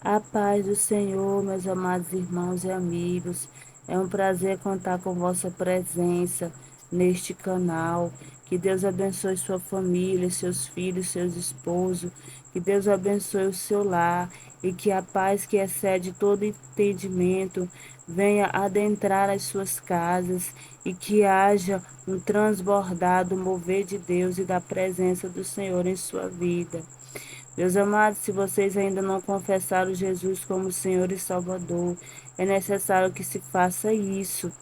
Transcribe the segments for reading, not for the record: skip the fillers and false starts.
A paz do Senhor, meus amados irmãos e amigos. É um prazer contar com vossa presença neste canal. Que Deus abençoe sua família, seus filhos, seus esposos. Que Deus abençoe o seu lar e que a paz que excede todo entendimento venha adentrar as suas casas e que haja um transbordado mover de Deus e da presença do Senhor em sua vida. Meus amados, se vocês ainda não confessaram Jesus como Senhor e Salvador, é necessário que se faça isso,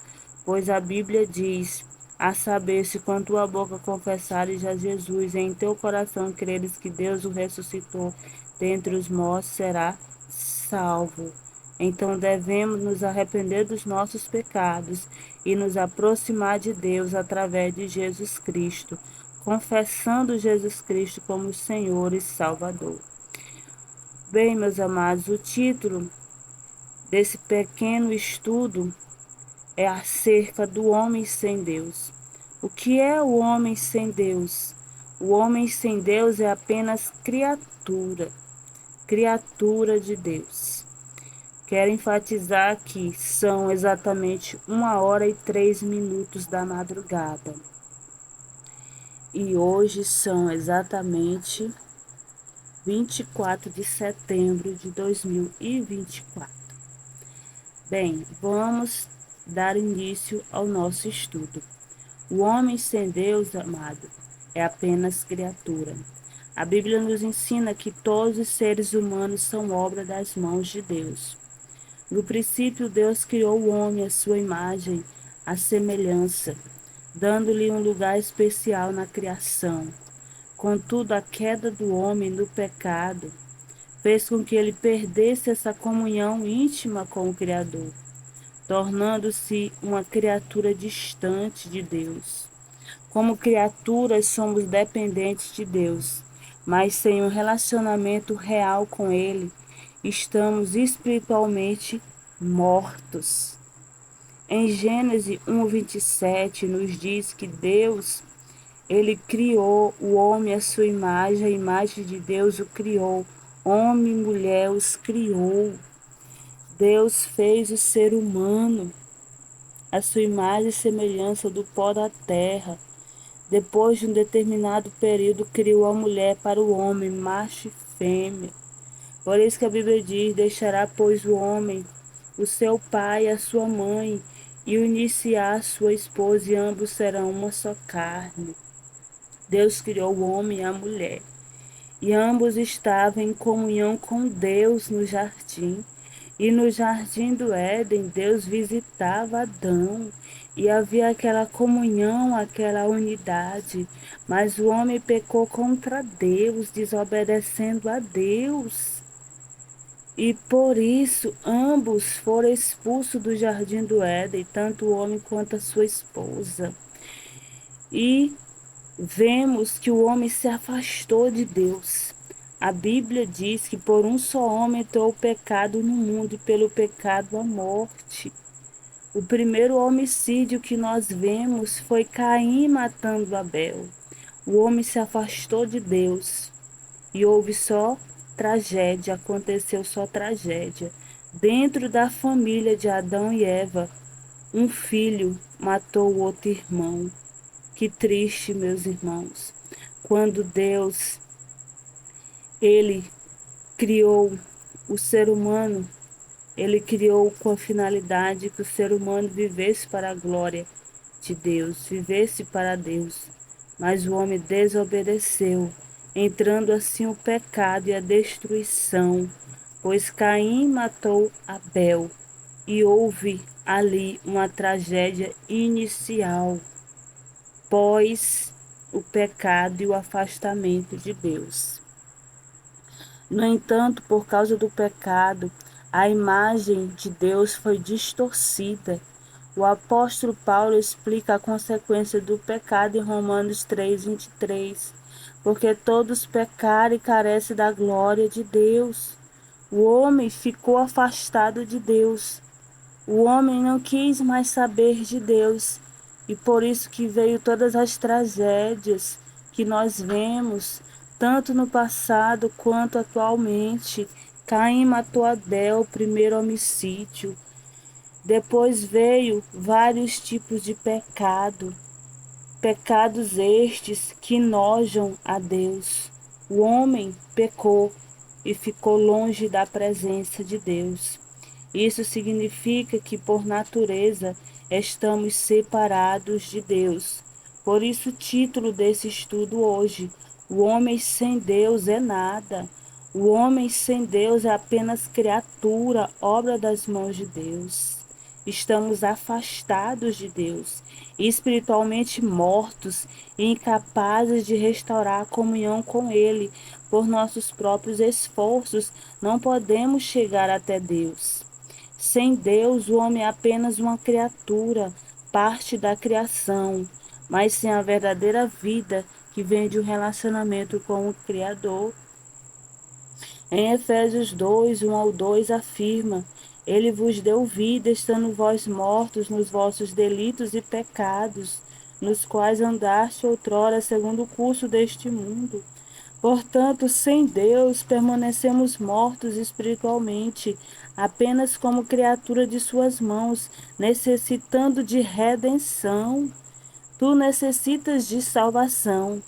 pois a Bíblia diz, a saber, se com tua boca confessares a Jesus e em teu coração creres que Deus o ressuscitou dentre os mortos, será salvo. Então devemos nos arrepender dos nossos pecados e nos aproximar de Deus através de Jesus Cristo, confessando Jesus Cristo como Senhor e Salvador. Bem, meus amados, o título desse pequeno estudo é acerca do homem sem Deus. O que é o homem sem Deus? O homem sem Deus é apenas criatura, criatura de Deus. Quero enfatizar que são exatamente 1h03 da madrugada. E hoje são exatamente 24 de setembro de 2024. Bem, vamos dar início ao nosso estudo. O homem sem Deus, amado, é apenas criatura. A Bíblia nos ensina que todos os seres humanos são obra das mãos de Deus. No princípio, Deus criou o homem à sua imagem, à semelhança, dando-lhe um lugar especial na criação. Contudo, a queda do homem no pecado fez com que ele perdesse essa comunhão íntima com o Criador, tornando-se uma criatura distante de Deus. Como criaturas, somos dependentes de Deus, mas sem um relacionamento real com Ele, estamos espiritualmente mortos. Em Gênesis 1:27 nos diz que Deus, ele criou o homem à sua imagem, a imagem de Deus o criou, homem e mulher os criou. Deus fez o ser humano à sua imagem e semelhança do pó da terra. Depois de um determinado período, criou a mulher para o homem, macho e fêmea. Por isso que a Bíblia diz: deixará, pois, o homem, o seu pai e a sua mãe, e unir-se-á a sua esposa, e ambos serão uma só carne. Deus criou o homem e a mulher, e ambos estavam em comunhão com Deus no jardim. E no jardim do Éden, Deus visitava Adão e havia aquela comunhão, aquela unidade. Mas o homem pecou contra Deus, desobedecendo a Deus. E por isso ambos foram expulsos do jardim do Éden, tanto o homem quanto a sua esposa. E vemos que o homem se afastou de Deus. A Bíblia diz que por um só homem entrou o pecado no mundo e pelo pecado a morte. O primeiro homicídio que nós vemos foi Caim matando Abel. O homem se afastou de Deus e houve só tragédia, aconteceu só tragédia. Dentro da família de Adão e Eva, um filho matou o outro irmão. Que triste, meus irmãos, quando Deus, ele criou o ser humano, ele criou com a finalidade que o ser humano vivesse para a glória de Deus, vivesse para Deus. Mas o homem desobedeceu, entrando assim o pecado e a destruição, pois Caim matou Abel e houve ali uma tragédia inicial, pós o pecado e o afastamento de Deus. No entanto, por causa do pecado, a imagem de Deus foi distorcida. O apóstolo Paulo explica a consequência do pecado em Romanos 3:23, porque todos pecaram e carecem da glória de Deus. O homem ficou afastado de Deus. O homem não quis mais saber de Deus, e por isso que veio todas as tragédias que nós vemos, tanto no passado quanto atualmente. Caim matou Abel, primeiro homicídio. Depois veio vários tipos de pecado. Pecados estes que nojam a Deus. O homem pecou e ficou longe da presença de Deus. Isso significa que, por natureza, estamos separados de Deus. Por isso, o título desse estudo hoje: O homem sem Deus é nada. O homem sem Deus é apenas criatura, obra das mãos de Deus. Estamos afastados de Deus, espiritualmente mortos e incapazes de restaurar a comunhão com Ele. Por nossos próprios esforços, não podemos chegar até Deus. Sem Deus, o homem é apenas uma criatura, parte da criação, mas sem a verdadeira vida que vem de um relacionamento com o Criador. Em Efésios 2, 1 ao 2 afirma: Ele vos deu vida, estando vós mortos nos vossos delitos e pecados, nos quais andaste outrora segundo o curso deste mundo. Portanto, sem Deus, permanecemos mortos espiritualmente, apenas como criatura de suas mãos, necessitando de redenção. Tu necessitas de salvação.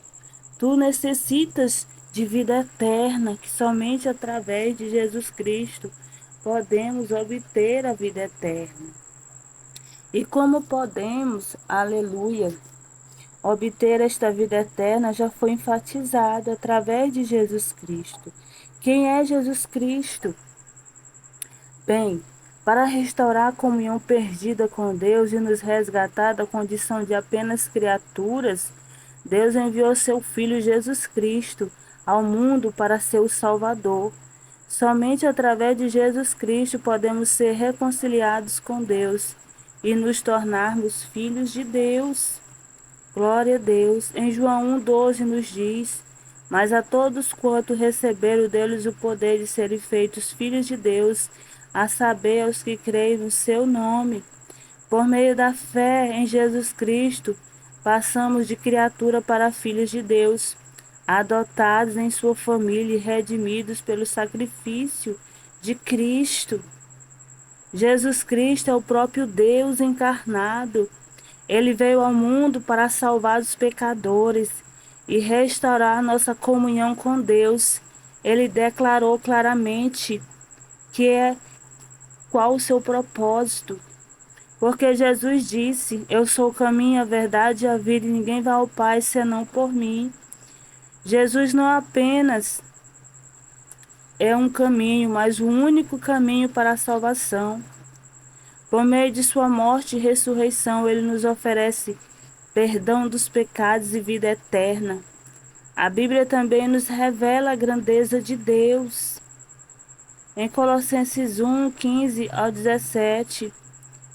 Tu necessitas de vida eterna, que somente através de Jesus Cristo podemos obter a vida eterna. E como podemos, aleluia, obter esta vida eterna já foi enfatizado através de Jesus Cristo. Quem é Jesus Cristo? Bem, para restaurar a comunhão perdida com Deus e nos resgatar da condição de apenas criaturas, Deus enviou seu Filho Jesus Cristo ao mundo para ser o Salvador. Somente através de Jesus Cristo podemos ser reconciliados com Deus e nos tornarmos filhos de Deus. Glória a Deus. Em João 1,12 nos diz: Mas a todos quanto receberam deles o poder de serem feitos filhos de Deus, a saber, aos que creem no seu nome. Por meio da fé em Jesus Cristo, passamos de criatura para filhos de Deus, adotados em sua família e redimidos pelo sacrifício de Cristo. Jesus Cristo é o próprio Deus encarnado. Ele veio ao mundo para salvar os pecadores e restaurar nossa comunhão com Deus. Ele declarou claramente que é qual o seu propósito. Porque Jesus disse: Eu sou o caminho, a verdade e a vida, e ninguém vai ao Pai senão por mim. Jesus não apenas é um caminho, mas o único caminho para a salvação. Por meio de sua morte e ressurreição, ele nos oferece perdão dos pecados e vida eterna. A Bíblia também nos revela a grandeza de Deus. Em Colossenses 1, 15 ao 17,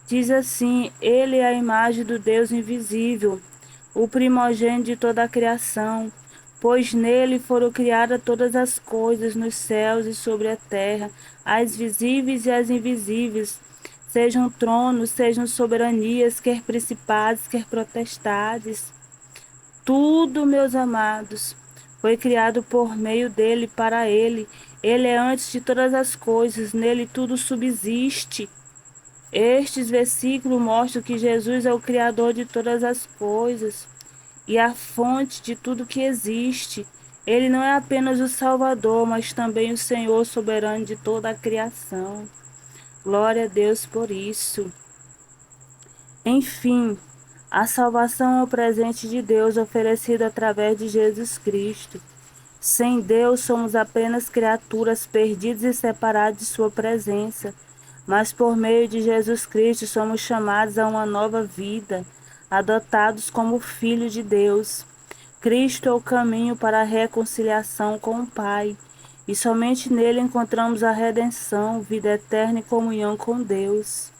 diz assim: Ele é a imagem do Deus invisível, o primogênito de toda a criação, pois nele foram criadas todas as coisas nos céus e sobre a terra, as visíveis e as invisíveis, sejam tronos, sejam soberanias, quer principados, quer potestades. Tudo, meus amados, foi criado por meio dele, para ele. Ele é antes de todas as coisas, nele tudo subsiste. Estes versículos mostram que Jesus é o Criador de todas as coisas e a fonte de tudo que existe. Ele não é apenas o Salvador, mas também o Senhor soberano de toda a criação. Glória a Deus por isso. Enfim, a salvação é o presente de Deus oferecido através de Jesus Cristo. Sem Deus, somos apenas criaturas perdidas e separadas de sua presença. Mas por meio de Jesus Cristo somos chamados a uma nova vida, adotados como filhos de Deus. Cristo é o caminho para a reconciliação com o Pai, e somente nele encontramos a redenção, vida eterna e comunhão com Deus.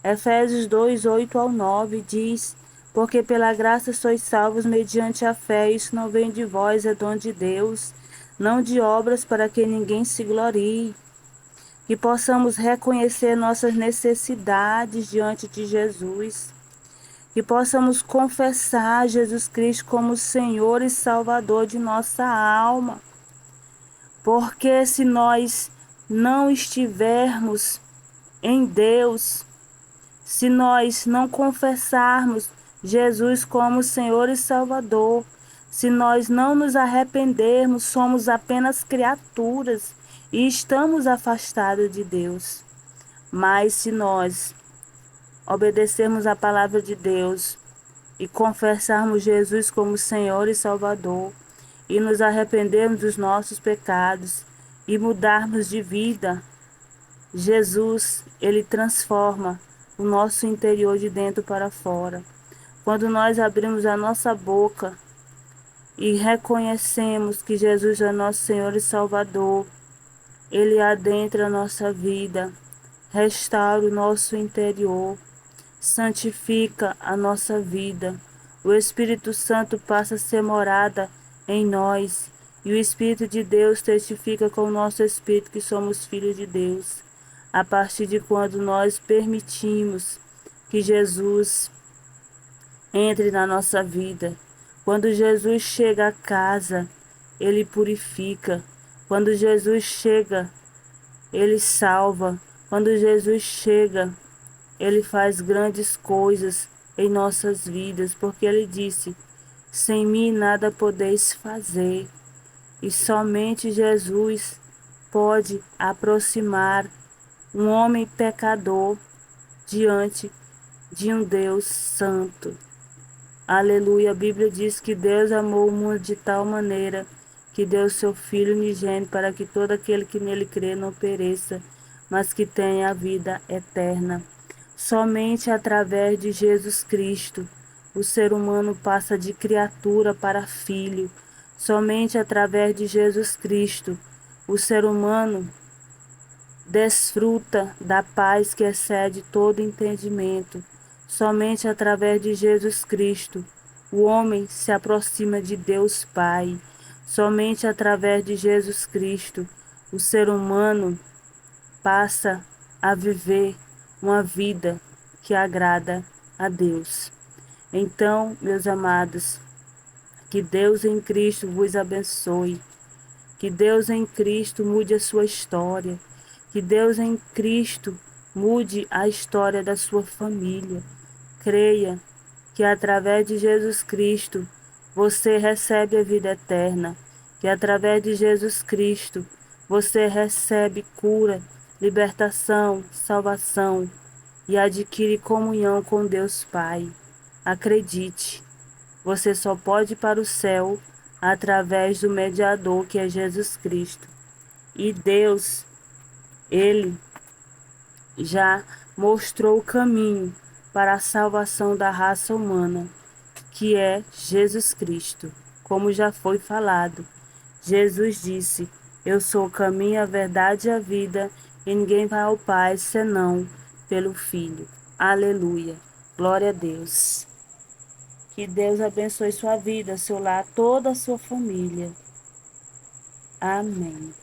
Efésios 2, 8 ao 9 diz: Porque pela graça sois salvos mediante a fé, isso não vem de vós, é dom de Deus, não de obras para que ninguém se glorie. Que possamos reconhecer nossas necessidades diante de Jesus. Que possamos confessar Jesus Cristo como Senhor e Salvador de nossa alma. Porque se nós não estivermos em Deus, se nós não confessarmos Jesus como Senhor e Salvador, se nós não nos arrependermos, somos apenas criaturas e estamos afastados de Deus. Mas se nós obedecermos a palavra de Deus e confessarmos Jesus como Senhor e Salvador, e nos arrependermos dos nossos pecados e mudarmos de vida, Jesus, ele transforma o nosso interior de dentro para fora. Quando nós abrimos a nossa boca e reconhecemos que Jesus é nosso Senhor e Salvador, ele adentra a nossa vida, restaura o nosso interior, santifica a nossa vida. O Espírito Santo passa a ser morada em nós e o Espírito de Deus testifica com o nosso espírito que somos filhos de Deus. A partir de quando nós permitimos que Jesus entre na nossa vida. Quando Jesus chega a casa, ele purifica. Quando Jesus chega, ele salva. Quando Jesus chega, ele faz grandes coisas em nossas vidas, porque ele disse: sem mim nada podeis fazer. E somente Jesus pode aproximar um homem pecador diante de um Deus santo. Aleluia. A Bíblia diz que Deus amou o mundo de tal maneira que deu seu Filho unigênito para que todo aquele que nele crê não pereça, mas que tenha a vida eterna. Somente através de Jesus Cristo o ser humano passa de criatura para filho. Somente através de Jesus Cristo o ser humano desfruta da paz que excede todo entendimento. Somente através de Jesus Cristo o homem se aproxima de Deus Pai. Somente através de Jesus Cristo o ser humano passa a viver uma vida que agrada a Deus. Então, meus amados, que Deus em Cristo vos abençoe. Que Deus em Cristo mude a sua história. Que Deus em Cristo mude a história da sua família. Creia que através de Jesus Cristo você recebe a vida eterna. Que através de Jesus Cristo você recebe cura, libertação, salvação e adquire comunhão com Deus Pai. Acredite, você só pode ir para o céu através do mediador que é Jesus Cristo. E Deus, ele já mostrou o caminho para a salvação da raça humana, que é Jesus Cristo. Como já foi falado, Jesus disse: eu sou o caminho, a verdade e a vida, e ninguém vai ao Pai senão pelo Filho. Aleluia. Glória a Deus. Que Deus abençoe sua vida, seu lar, toda a sua família. Amém.